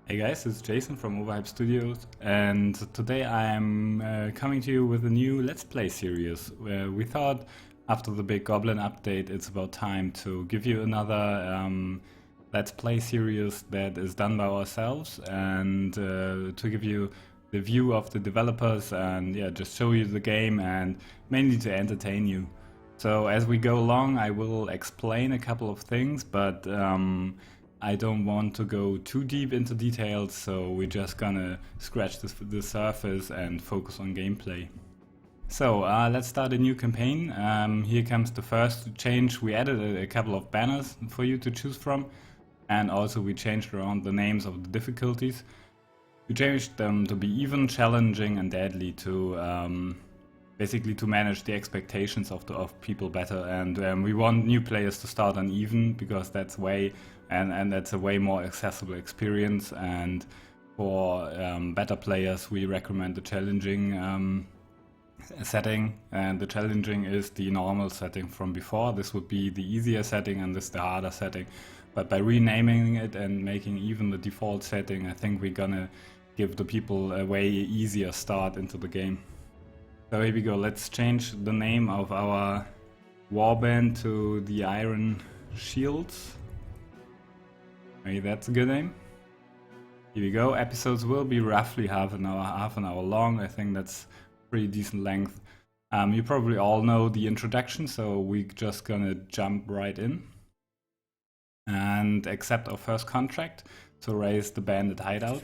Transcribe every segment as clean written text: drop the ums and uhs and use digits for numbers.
Hey guys, it's Jaysen from Overhype Studios, and today I'm coming to you with a new Let's Play series where we thought after the big Goblin update it's about time to give you another Let's Play series that is done by ourselves and to give you the view of the developers and yeah, just show you the game and mainly to entertain you. So as we go along I will explain a couple of things, but I don't want to go too deep into details, so we're just gonna scratch the surface and focus on gameplay. So let's start a new campaign. Here comes the first change. We added a couple of banners for you to choose from, and also we changed around the names of the difficulties. We changed them to be even, challenging and deadly to basically to manage the expectations of people better, and we want new players to start on even because that's that's a way more accessible experience, and for better players we recommend the challenging setting, and the challenging is the normal setting from before. This would be the easier setting and this the harder setting, but by renaming it and making even the default setting, I think we're gonna give the people a way easier start into the game. So here we go, let's change the name of our warband to the Iron Shields. Maybe that's a good name. Here we go, episodes will be roughly half an hour long. I think that's pretty decent length. You probably all know the introduction, so we're just gonna jump right in and accept our first contract to raise the bandit hideout.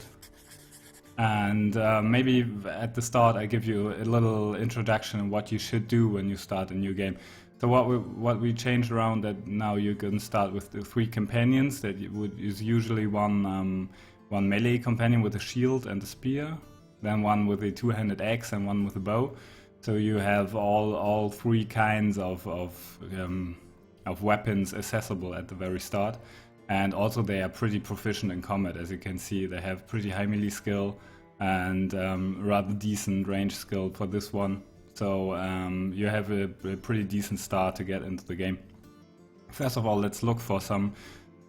And maybe at the start I give you a little introduction on what you should do when you start a new game. So what we changed around, that now you can start with the 3 companions. That is usually one melee companion with a shield and a spear, then one with a 2-handed axe and one with a bow. So you have all 3 kinds of weapons accessible at the very start. And also they are pretty proficient in combat, as you can see. They have pretty high melee skill and rather decent range skill for this one. So you have a pretty decent start to get into the game. First of all, let's look for some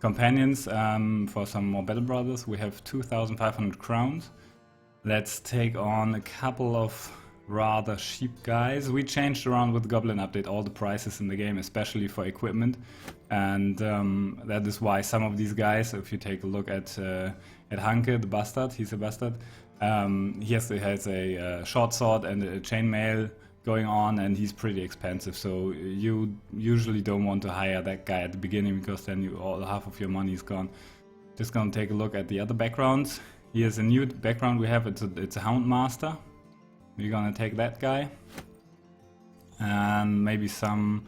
companions, for some more battle brothers. We have 2,500 crowns. Let's take on a couple of rather cheap guys. We changed around with the Goblin update all the prices in the game, especially for equipment, and that is why some of these guys, if you take a look at Hanke, the bastard, he's a bastard, he has a short sword and a chainmail going on, and he's pretty expensive, so you usually don't want to hire that guy at the beginning because then half of your money is gone. Just gonna take a look at the other backgrounds. Here's a new background we have, it's a Houndmaster. We're gonna take that guy, and maybe some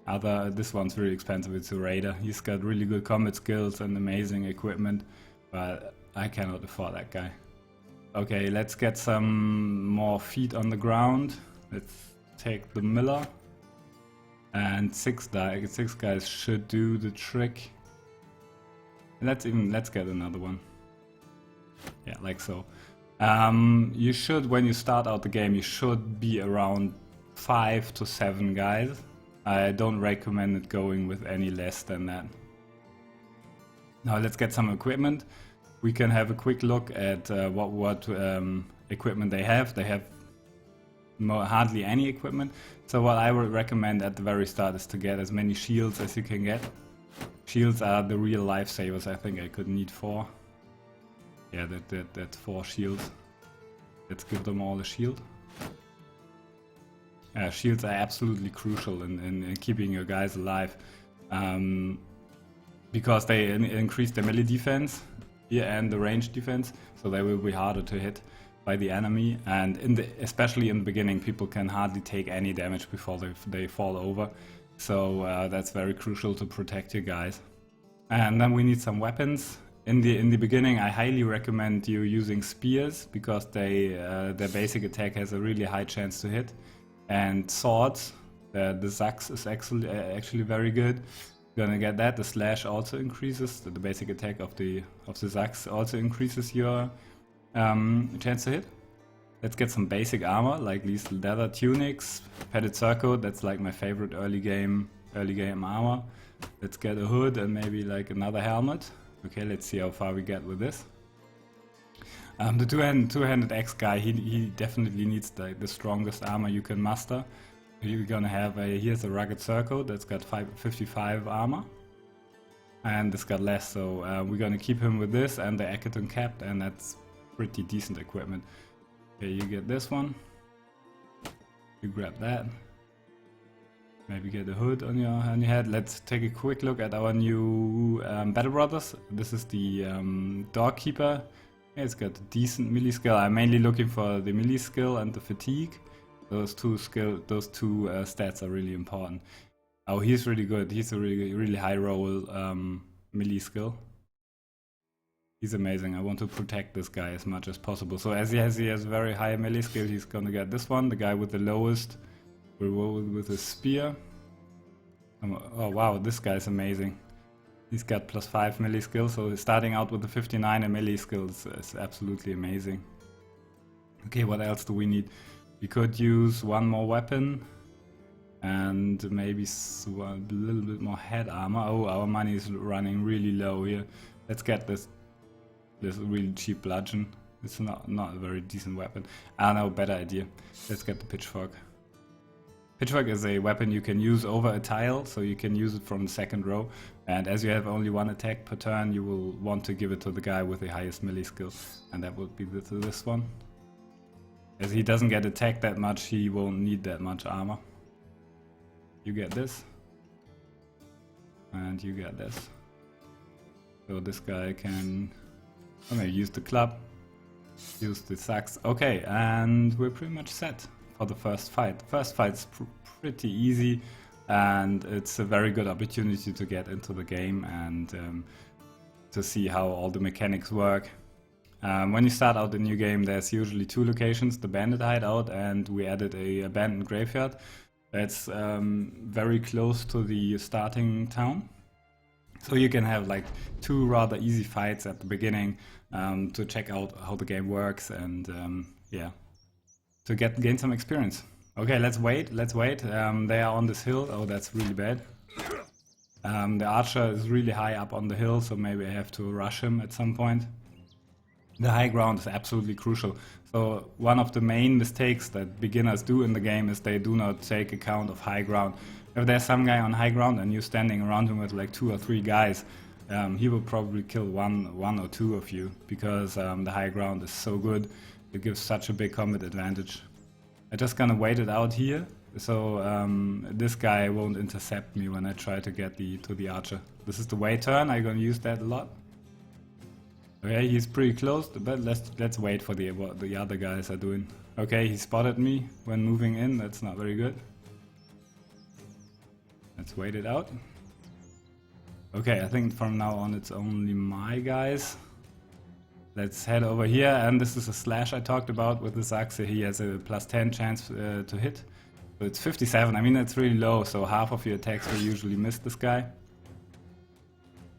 other. This one's really expensive, it's a Raider. He's got really good combat skills and amazing equipment, but I cannot afford that guy. Okay, let's get some more feet on the ground. Let's take the Miller, and 6 guys should do the trick. Let's get another one. Yeah, like so. You should, when you start out the game, you should be around 5 to 7 guys. I don't recommend it going with any less than that. Now let's get some equipment. We can have a quick look at what equipment they have. They have hardly any equipment. So what I would recommend at the very start is to get as many shields as you can get. Shields are the real lifesavers. I think I could need 4. Yeah, that's 4 shields. Let's give them all a shield. Shields are absolutely crucial in keeping your guys alive, because they increase their melee defense and the range defense, so they will be harder to hit by the enemy. And especially in the beginning, people can hardly take any damage before they fall over. So that's very crucial to protect your guys. And then we need some weapons. In the beginning, I highly recommend you using spears because their basic attack has a really high chance to hit, and swords. The Zax is actually very good. You're gonna get that. The slash also increases the basic attack of the Zax also increases your chance to hit. Let's get some basic armor like these leather tunics, padded surcoat. That's like my favorite early game armor. Let's get a hood and maybe like another helmet. Okay, let's see how far we get with this. The two-handed axe guy, he definitely needs the strongest armor you can muster. You're gonna have here's a rugged circle that's got 55 armor. And it's got less, so we're gonna keep him with this and the Akaton capped, and that's pretty decent equipment. Okay, you get this one. You grab that. Maybe get a hood on your head. Let's take a quick look at our new Battle Brothers. This is the Dog Keeper. Yeah, it's got a decent melee skill. I'm mainly looking for the melee skill and the fatigue. Those two stats are really important. Oh, he's really good. He's a really high roll melee skill. He's amazing. I want to protect this guy as much as possible. So as he has very high melee skill, he's gonna get this one. The guy with the lowest will roll with a spear. Oh wow, this guy's amazing. He's got +5 melee skill, so starting out with the 59 melee skills is absolutely amazing. Okay, what else do we need? We could use one more weapon. And maybe a little bit more head armor. Oh, our money is running really low here. Let's get this really cheap bludgeon. It's not a very decent weapon. I know, better idea. Let's get the pitchfork. Pitchfork is a weapon you can use over a tile, so you can use it from the second row. And as you have only one attack per turn, you will want to give it to the guy with the highest melee skill. And that would be this one. As he doesn't get attacked that much, he won't need that much armor. You get this, and you get this. So this guy can use the club, use the sax. Okay, and we're pretty much set for the first fight. The first fight's pretty easy, and it's a very good opportunity to get into the game and to see how all the mechanics work. When you start out the new game, there's usually 2 locations, the bandit hideout, and we added a abandoned graveyard. That's very close to the starting town. So you can have like 2 rather easy fights at the beginning to check out how the game works and yeah, to gain some experience. Okay, let's wait. They are on this hill. Oh, that's really bad. The archer is really high up on the hill, so maybe I have to rush him at some point. The high ground is absolutely crucial. So one of the main mistakes that beginners do in the game is they do not take account of high ground. If there's some guy on high ground and you're standing around him with like 2 or 3 guys, he will probably kill one or 2 of you because the high ground is so good. It gives such a big combat advantage. I'm just gonna wait it out here, so this guy won't intercept me when I try to get to the archer. This is the wait turn. I'm gonna use that a lot. Okay, he's pretty close, but let's wait for what the other guys are doing. Okay, he spotted me when moving in. That's not very good. Let's wait it out. Okay, I think from now on it's only my guys. Let's head over here, and this is a slash I talked about with the axe. He has a +10 chance to hit. So it's 57. I mean, it's really low, so half of your attacks will usually miss this guy.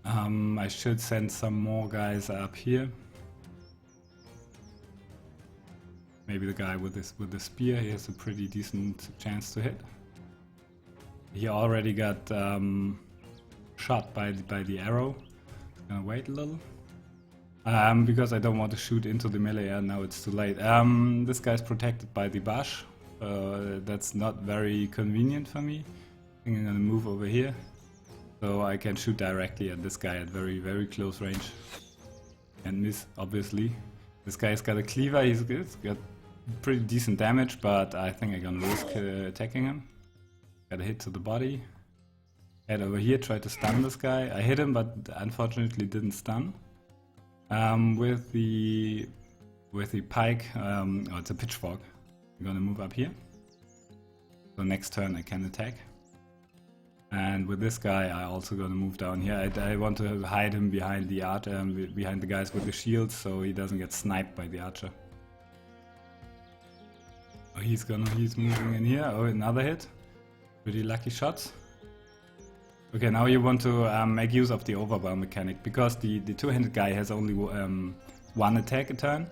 I should send some more guys up here. Maybe the guy with the spear, he has a pretty decent chance to hit. He already got shot by the arrow. I'm gonna wait a little. Because I don't want to shoot into the melee, and now it's too late. This guy's protected by the bush. That's not very convenient for me. I think I'm gonna move over here. So I can shoot directly at this guy at very, very close range. And miss, obviously. This guy's got a cleaver, he's got pretty decent damage, but I think I'm gonna risk attacking him. Got a hit to the body. Head over here, try to stun this guy. I hit him, but unfortunately didn't stun. With the pike, oh, it's a pitchfork. I'm gonna move up here. So next turn I can attack. And with this guy, I also gonna move down here. I want to hide him behind the archer, behind the guys with the shields, so he doesn't get sniped by the archer. Oh, he's moving in here. Oh, another hit. Pretty lucky shots. Okay, now you want to make use of the overwhelm mechanic, because the two-handed guy has only one attack a turn.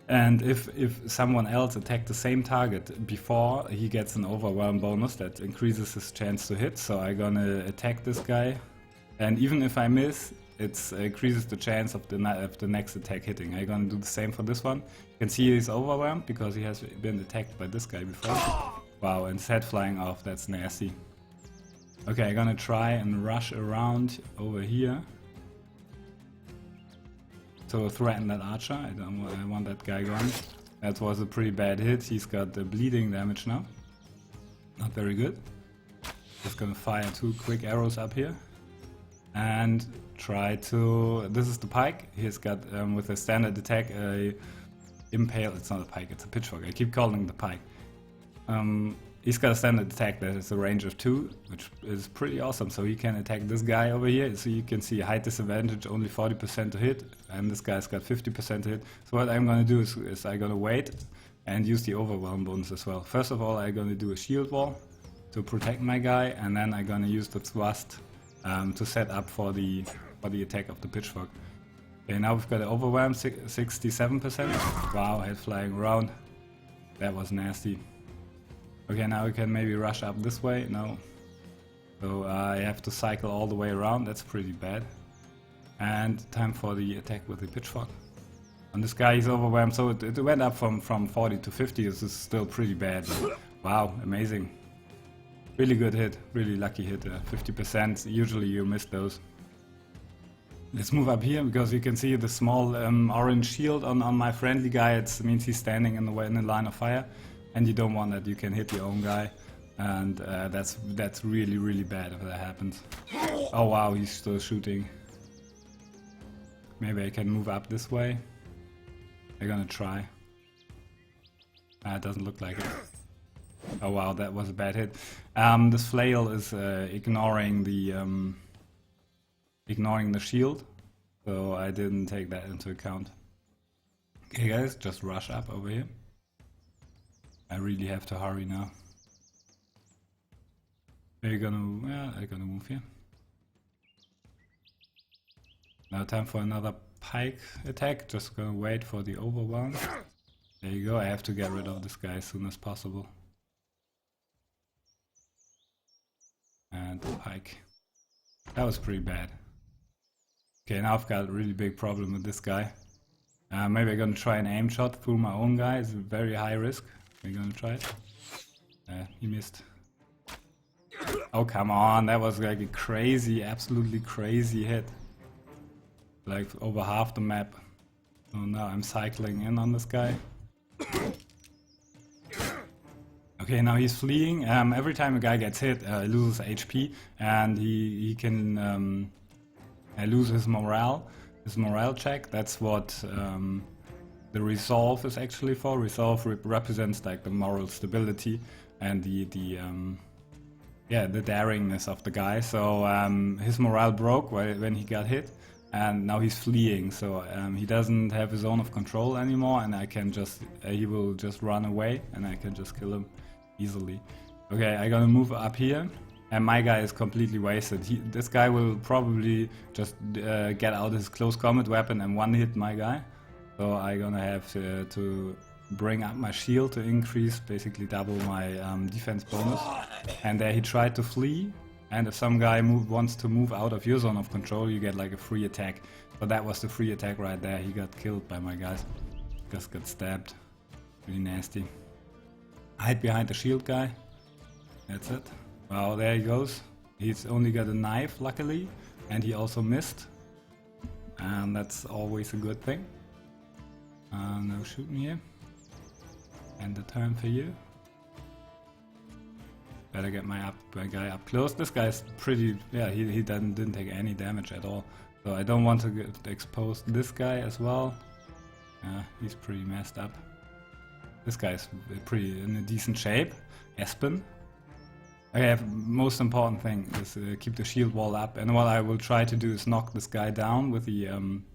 And if someone else attacked the same target before, he gets an overwhelm bonus that increases his chance to hit. So I'm gonna attack this guy, and even if I miss, it increases the chance of the next attack hitting. I'm gonna do the same for this one. You can see he's overwhelmed because he has been attacked by this guy before. Wow, and his head flying off, that's nasty. Okay, I'm gonna try and rush around over here to threaten that archer. I want that guy gone. That was a pretty bad hit. He's got the bleeding damage now. Not very good. Just gonna fire 2 quick arrows up here and try to... This is the pike. He's got with a standard attack a impale. It's not a pike, it's a pitchfork. I keep calling it the pike. He's got a standard attack that has a range of 2, which is pretty awesome. So he can attack this guy over here. So you can see height disadvantage, only 40% to hit, and this guy's got 50% to hit. So what I'm gonna do is I'm gonna wait and use the overwhelm bonus as well. First of all, I'm gonna do a shield wall to protect my guy, and then I'm gonna use the thrust to set up for the attack of the pitchfork. Okay, now we've got an overwhelm 67%. Wow, head flying around. That was nasty. Okay, now we can maybe rush up this way. No. So I have to cycle all the way around. That's pretty bad. And time for the attack with the pitchfork. And this guy is overwhelmed, so it went up from 40 to 50. This is still pretty bad. Wow, amazing. Really good hit. Really lucky hit. 50%. Usually you miss those. Let's move up here because you can see the small orange shield on my friendly guy. It means he's standing in the line of fire. And you don't want that, you can hit your own guy, and that's really, really bad if that happens. Oh wow, he's still shooting. Maybe I can move up this way. I'm gonna try. It doesn't look like it. Oh wow, that was a bad hit. This flail is ignoring the shield, so I didn't take that into account. Okay guys, just rush up over here. I really have to hurry now. I'm gonna move here. Now time for another pike attack. Just gonna wait for the overwhelm. There you go. I have to get rid of this guy as soon as possible. And the pike. That was pretty bad. Okay, now I've got a really big problem with this guy. Maybe I'm gonna try an aim shot through my own guy. It's a very high risk. We're gonna try it. He missed. Oh come on, that was like a crazy, absolutely crazy hit. Like over half the map. So now I'm cycling in on this guy. Okay, now he's fleeing. Every time a guy gets hit, he loses HP, and he can lose his morale check. That's what the resolve is actually for. Resolve represents like the moral stability and the daringness of the guy. So his morale broke when he got hit, and now he's fleeing. So he doesn't have his zone of control anymore, and I can just he will just run away, and I can just kill him easily. Okay, I'm gonna move up here, and my guy is completely wasted. This guy will probably just get out his close combat weapon and one hit my guy. So I'm gonna have to bring up my shield to increase, basically double my defense bonus. And there he tried to flee, and if some guy wants to move out of your zone of control, you get like a free attack. So that was the free attack right there. He got killed by my guys. Just got stabbed. Really nasty. Hide behind the shield guy. That's it. Wow, there he goes. He's only got a knife, luckily, and he also missed. And that's always a good thing. No shooting here. And the turn for you. Better get my guy up close. This guy's pretty... Yeah, he didn't take any damage at all. So I don't want to expose this guy as well. He's pretty messed up. This guy's pretty in a decent shape. Espen. Okay, most important thing is keep the shield wall up, and what I will try to do is knock this guy down with the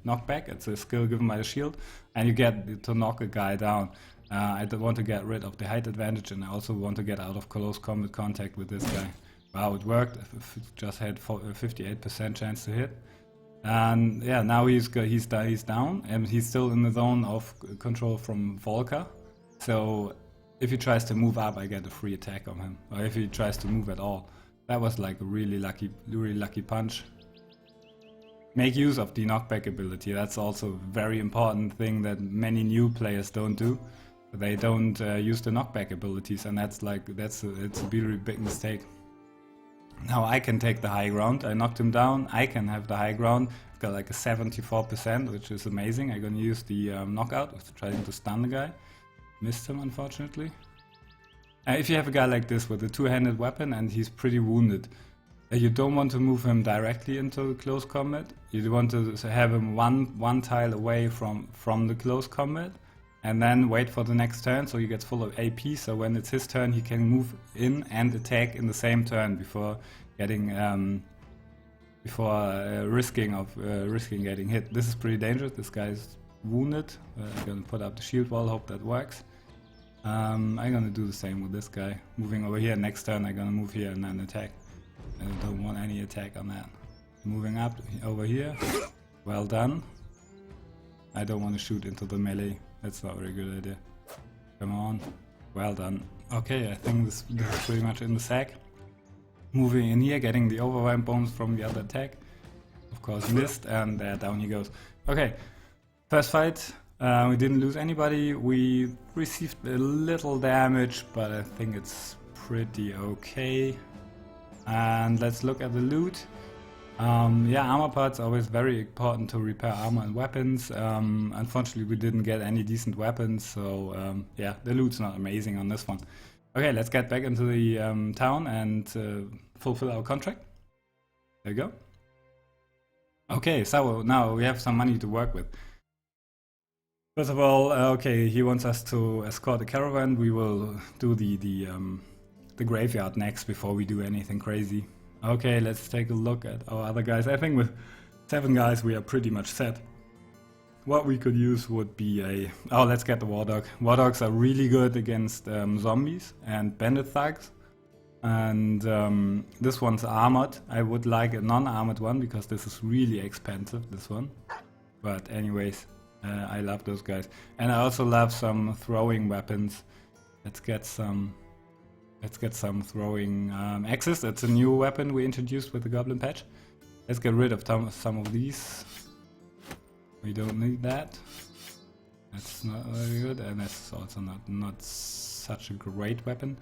knockback. It's a skill given by the shield, and you get to knock a guy down. I want to get rid of the height advantage, and I also want to get out of close combat contact with this guy. Wow, it worked. Just had 58% chance to hit. And yeah, now he's down, and he's still in the zone of control from Volker. So if he tries to move up, I get a free attack on him. Or if he tries to move at all. That was like a really lucky punch. make use of the knockback ability. That's also a very important thing that many new players don't do. They don't use the knockback abilities, and it's a really big mistake. Now I can take the high ground. I knocked him down. I can have the high ground. I've got like a 74%, which is amazing. I'm gonna use the knockout with trying to stun the guy. Missed him, unfortunately. If you have a guy like this with a two-handed weapon and he's pretty wounded, you don't want to move him directly into close combat. You want to have him one tile away from the close combat, and then wait for the next turn so he gets full of AP. So when it's his turn, he can move in and attack in the same turn before getting risking getting hit. This is pretty dangerous. This guy's wounded. I'm gonna put up the shield wall. Hope that works. I'm gonna do the same with this guy. Moving over here. Next turn, I'm gonna move here and then attack. I don't want any attack on that. Moving up over here. Well done. I don't want to shoot into the melee. That's not a very good idea. Come on. Well done. Okay, I think this is pretty much in the sack. Moving in here, getting the overhype bonus from the other attack. Of course missed, and down he goes. Okay, first fight. We didn't lose anybody. We received a little damage, but I think it's pretty okay. And let's look at the loot. Yeah, armor parts are always very important to repair armor and weapons. Unfortunately, we didn't get any decent weapons, so yeah, the loot's not amazing on this one. Okay, let's get back into the town and fulfill our contract. There you go. Okay, so now we have some money to work with. First of all, okay, he wants us to escort the caravan. We will do the graveyard next before we do anything crazy. Okay, let's take a look at our other guys. I think with 7 guys we are pretty much set. What we could use would be a... Oh, let's get the war dog. War dogs are really good against zombies and bandit thugs. And this one's armored. I would like a non-armored one because this is really expensive, this one. But anyways, I love those guys. And I also love some throwing weapons. Let's get some throwing axes. That's a new weapon we introduced with the Goblin patch. Let's get rid of some of these. We don't need that. That's not very good, and that's also not such a great weapon.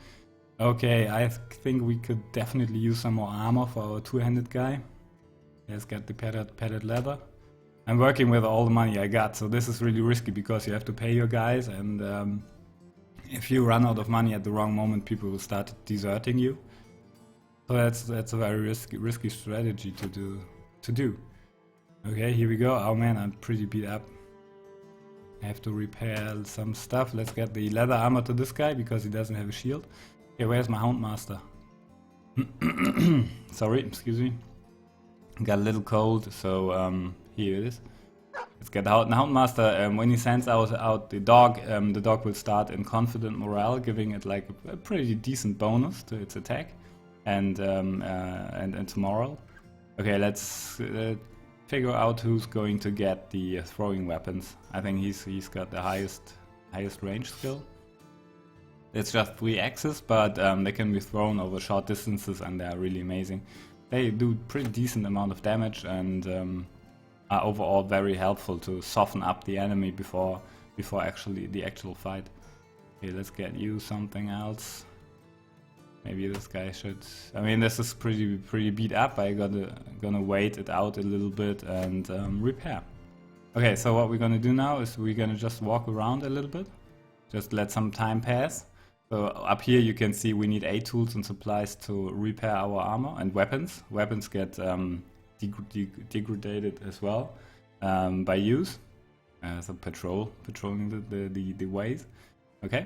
Okay, I think we could definitely use some more armor for our two-handed guy. Let's get the padded leather. I'm working with all the money I got, so this is really risky because you have to pay your guys, and if you run out of money at the wrong moment, people will start deserting you. So that's a very risky strategy to do. Okay, here we go. Oh man, I'm pretty beat up. I have to repair some stuff. Let's get the leather armor to this guy because he doesn't have a shield. Okay, where's my Houndmaster? Sorry, excuse me. Got a little cold, so here it is. Let's get the Houndmaster. When he sends out the dog will start in confident morale, giving it like a pretty decent bonus to its attack and to morale. Okay, let's figure out who's going to get the throwing weapons. I think he's got the highest range skill. It's just 3 axes, but they can be thrown over short distances, and they are really amazing. They do pretty decent amount of damage and are overall very helpful to soften up the enemy before actually the actual fight. Okay, let's get you something else. Maybe this guy should... I mean, this is pretty beat up. I gonna wait it out a little bit and repair. Okay, so what we're gonna do now is we're gonna just walk around a little bit. Just let some time pass. So up here you can see we need 8 tools and supplies to repair our armor and weapons. Weapons get degraded as well by use. So patrolling the ways. Okay.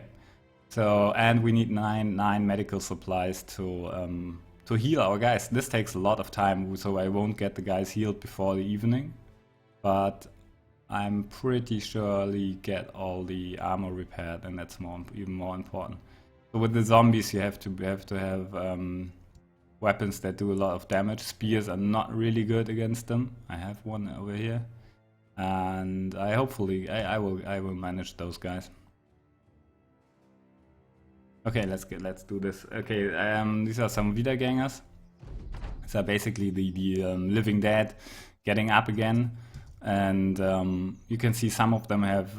So, and we need 9 medical supplies to heal our guys. This takes a lot of time, so I won't get the guys healed before the evening. But I'm pretty surely get all the armor repaired, and that's even more important. So with the zombies, you have to have weapons that do a lot of damage. Spears are not really good against them. I have one over here, and I will manage those guys. Okay, let's do this. Okay, these are some Wiedergängers. These are basically the living dead getting up again. And you can see some of them have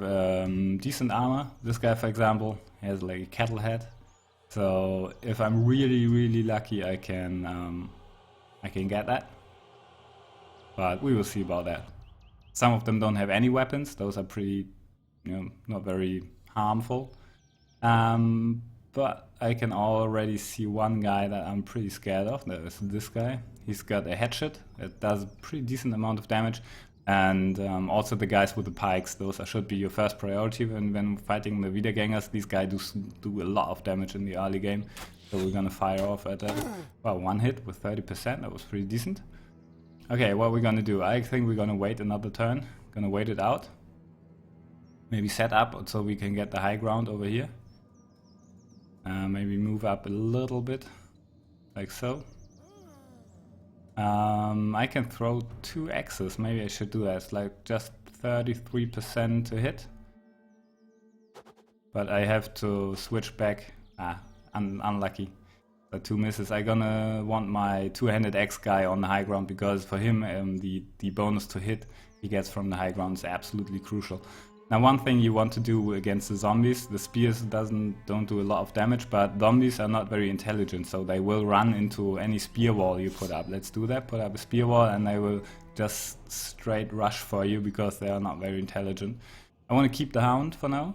decent armor. This guy, for example, has like a cattle head. So if I'm really lucky, I can get that. But we will see about that. Some of them don't have any weapons. Those are pretty, not very harmful. But I can already see one guy that I'm pretty scared of. That is this guy. He's got a headshot that does a pretty decent amount of damage. And also the guys with the pikes, those should be your first priority when fighting the Wiedergängers. These guys do a lot of damage in the early game. So we're gonna fire off at one hit with 30%. That was pretty decent. Okay, what we're gonna do, I think we're gonna wait another turn. Gonna wait it out. Maybe set up so we can get the high ground over here. Maybe move up a little bit, like so. I can throw 2 axes, maybe I should do that. It's like just 33% to hit. But I have to switch back. Unlucky. The 2 misses. I'm gonna want my 2-handed axe guy on the high ground because for him the bonus to hit he gets from the high ground is absolutely crucial. Now one thing you want to do against the zombies, the spears don't do a lot of damage, but zombies are not very intelligent, so they will run into any spear wall you put up. Let's do that, put up a spear wall and they will just straight rush for you because they are not very intelligent. I want to keep the hound for now.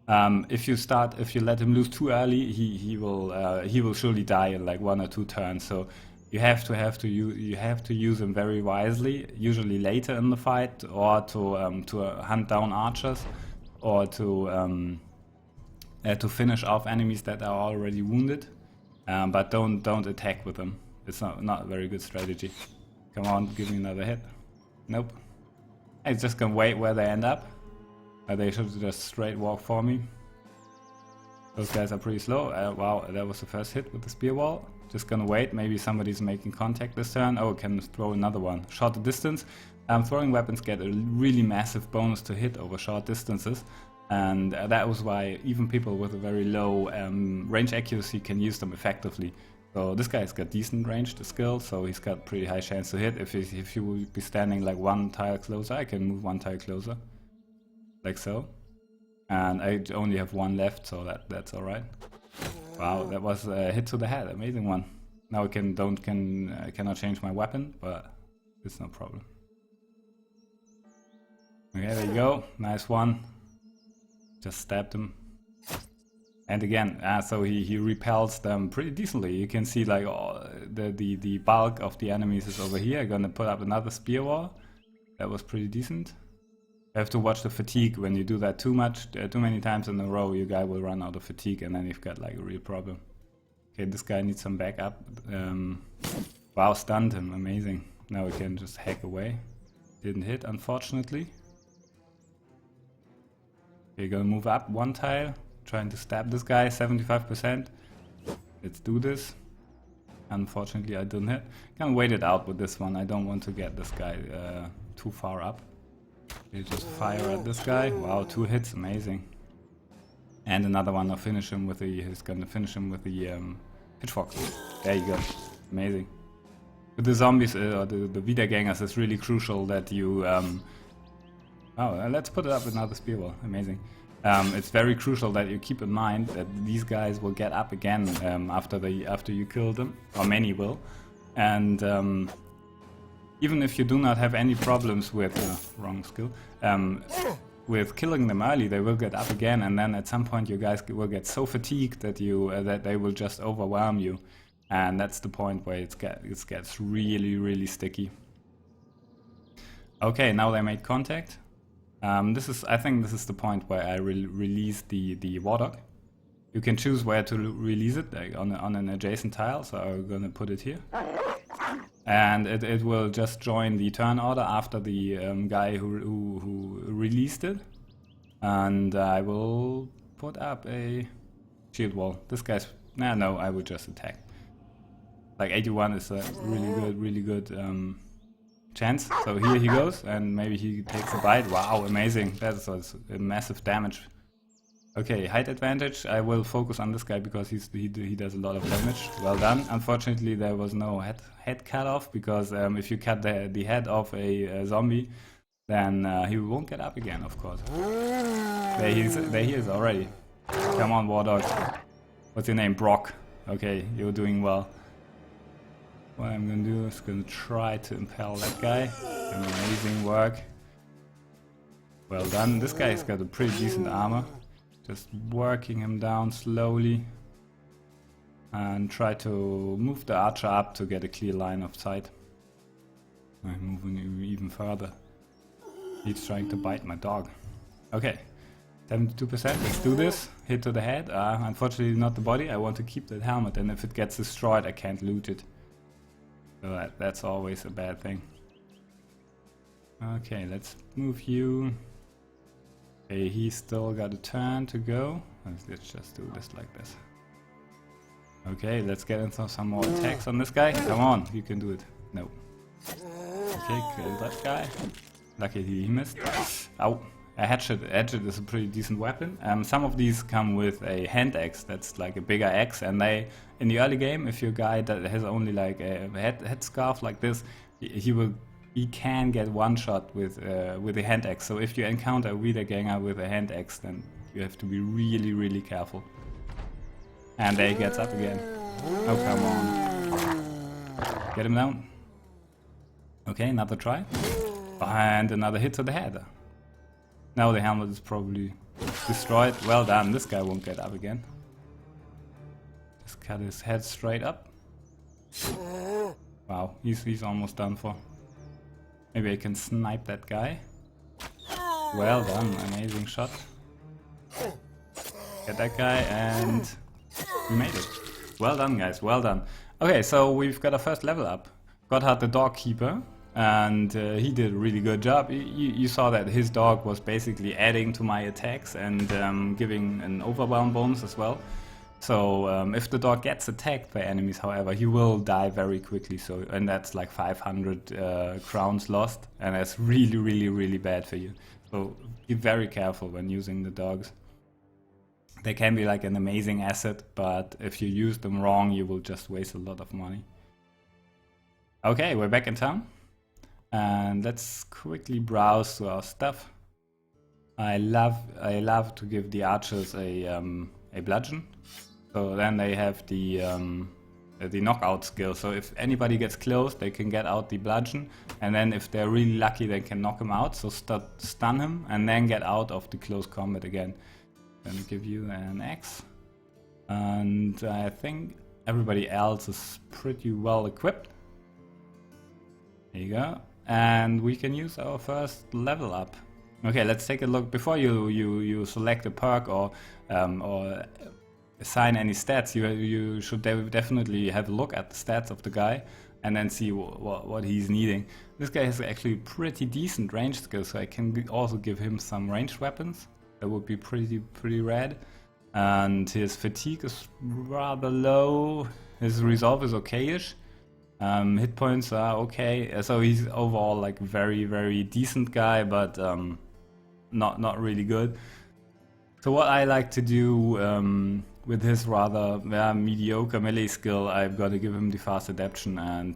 If you let him loose too early, he will surely die in like 1 or 2 turns. So you have to use him very wisely. Usually later in the fight, or to hunt down archers, or to finish off enemies that are already wounded. But don't attack with them. It's not a very good strategy. Come on, give me another hit. Nope. It's just gonna wait where they end up. They should just straight walk for me. Those guys are pretty slow. Wow, that was the first hit with the spear wall. Just gonna wait, maybe somebody's making contact this turn. Oh, can throw another one. Short distance. Throwing weapons get a really massive bonus to hit over short distances. And that was why even people with a very low range accuracy can use them effectively. So this guy's got decent range to skill, so he's got pretty high chance to hit. If you will be standing like 1 tile closer, I can move 1 tile closer. Like so. And I only have 1 left, so that's alright. Wow, that was a hit to the head, amazing one. Now I cannot change my weapon, but it's no problem. Okay, there you go, nice one. Just stabbed him. And again, so he repels them pretty decently. You can see like the bulk of the enemies is over here. I'm gonna put up another spear wall. That was pretty decent. You have to watch the fatigue. When you do that too many times in a row, your guy will run out of fatigue and then you've got like a real problem. Okay, this guy needs some backup. Wow, stunned him, amazing. Now we can just hack away. Didn't hit, unfortunately. Okay, gonna move up 1 tile, trying to stab this guy, 75%. Let's do this. Unfortunately, I didn't hit. Gonna wait it out with this one. I don't want to get this guy too far up. You just fire at this guy. Wow, 2 hits, amazing. And another one. I'll finish him with the. He's gonna finish him with the pitchfork. There you go, amazing. With the zombies or the Wiedergängers, it's really crucial that you. Let's put it up another spear wall. Amazing. It's very crucial that you keep in mind that these guys will get up again after you kill them, or many will, and. Even if you do not have any problems with wrong skill, with killing them early, they will get up again, and then at some point you guys will get so fatigued that that they will just overwhelm you, and that's the point where it gets really sticky. Okay, now they made contact. I think this is the point where I release the Warlock. You can choose where to release it, like on an adjacent tile. So I'm gonna put it here. And it will just join the turn order after the guy who released it. And I will put up a shield wall. This guy's... No, I would just attack. Like 81 is a really good chance. So here he goes, and maybe he takes a bite. Wow, amazing. That's a massive damage. Okay, height advantage. I will focus on this guy because he does a lot of damage. Well done. Unfortunately, there was no head cut off because if you cut the head off a zombie, then he won't get up again, of course. There he is already. Come on, War Dog. What's your name? Brock. Okay, you're doing well. What I'm gonna do is gonna try to impale that guy. Amazing work. Well done. This guy's got a pretty decent armor. Just working him down slowly. And try to move the archer up to get a clear line of sight. I'm moving him even further. He's trying to bite my dog. Okay. 72%, let's do this. Hit to the head. Unfortunately not the body. I want to keep that helmet, and if it gets destroyed I can't loot it. So that's always a bad thing. Okay, let's move you. Okay, he's still got a turn to go. Let's just do this like this. Okay, let's get into some more attacks on this guy. Come on, you can do it. No. Okay, kill that guy. Lucky he missed. Ow. A hatchet is a pretty decent weapon. Some of these come with a hand axe, that's like a bigger axe, and they, in the early game, if your guy that has only like a head scarf like this, he can get one shot with a hand axe. So if you encounter a Wiedergänger with a hand axe, then you have to be really careful. And there he gets up again. Oh, come on. Get him down. Okay, another try. And another hit to the head. Now the helmet is probably destroyed. Well done, this guy won't get up again. Just cut his head straight up. Wow, he's almost done for. Maybe I can snipe that guy. Well done, amazing shot. Get that guy, and we made it. Well done, guys, well done. Okay, so we've got our first level up. Gotthard the dog keeper. And he did a really good job. You saw that his dog was basically adding to my attacks and giving an overwhelm bonus as well. So if the dog gets attacked by enemies, however, he will die very quickly. So, and that's like 500 crowns lost, and that's really bad for you. So be very careful when using the dogs. They can be like an amazing asset, but if you use them wrong, you will just waste a lot of money. Okay, we're back in town. And let's quickly browse through our stuff. I love to give the archers a bludgeon, so then they have the knockout skill. So if anybody gets close, they can get out the bludgeon, and then if they're really lucky, they can knock him out. So stun him and then get out of the close combat again. Let me give you an axe, and I think everybody else is pretty well equipped. There you go. And we can use our first level up. Okay, let's take a look. Before you select a perk or assign any stats, you should definitely have a look at the stats of the guy and then see what he's needing. This guy has actually pretty decent range skills, so I can also give him some ranged weapons. That would be pretty rad. And his fatigue is rather low. His resolve is okay-ish. Hit points are okay, so he's overall like very decent guy, but not really good. So what I like to do with his rather mediocre melee skill, I've got to give him the fast adaptation, and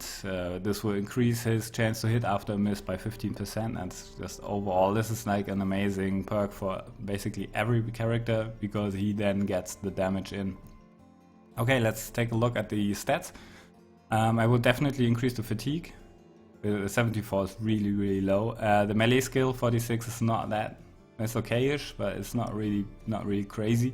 this will increase his chance to hit after a miss by 15%. And just overall, this is like an amazing perk for basically every character because he then gets the damage in. Okay, let's take a look at the stats. I would definitely increase the fatigue. 74 is really low. The melee skill 46 is not that. It's okay-ish, but it's not really crazy.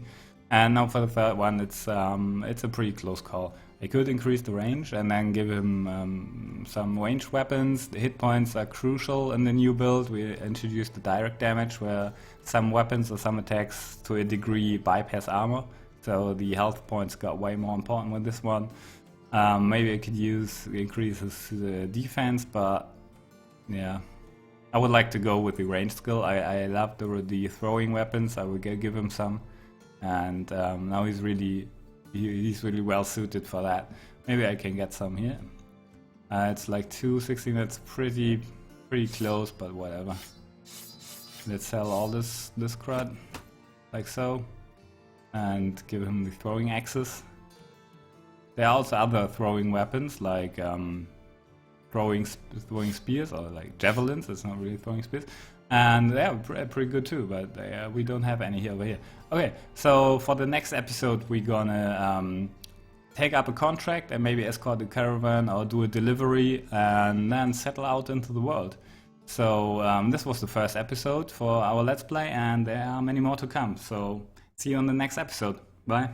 And now for the third one, it's a pretty close call. I could increase the range and then give him some ranged weapons. The hit points are crucial in the new build. We introduced the direct damage, where some weapons or some attacks to a degree bypass armor. So the health points got way more important with this one. Maybe I could increase his defense, but yeah, I would like to go with the range skill. I love the throwing weapons. I would give him some, and now he's really well suited for that. Maybe I can get some here. It's like 216. That's pretty close, but whatever. Let's sell all this crud, like so. and give him the throwing axes. There are also other throwing weapons like throwing spears or like javelins. It's not really throwing spears, and they're pretty good too. But we don't have any over here. Okay, so for the next episode, we're gonna take up a contract and maybe escort a caravan or do a delivery and then settle out into the world. So this was the first episode for our Let's Play, and there are many more to come. So see you on the next episode. Bye.